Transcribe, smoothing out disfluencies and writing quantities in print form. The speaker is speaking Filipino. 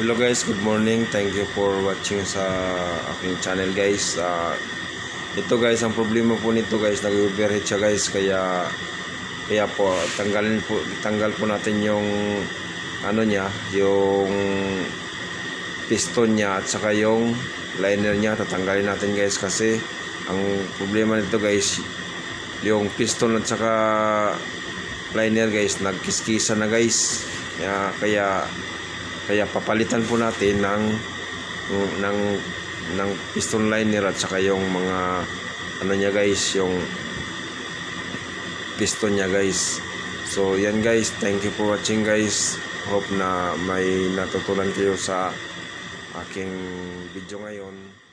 Hello guys, good morning. Thank you for watching sa aking channel guys. Ito guys, ang problema po nito guys, nag-overheat siya guys, kaya po tanggal po natin yung ano niya, yung piston niya at saka yung liner niya. Tatanggalin natin guys kasi ang problema nito guys, yung piston at saka liner guys, nagkiskisa na guys. Kaya papalitan po natin ng piston liner at saka yung mga ano niya guys, yung piston niya guys. So yan guys, thank you for watching guys. Hope na may natutunan kayo sa aking video ngayon.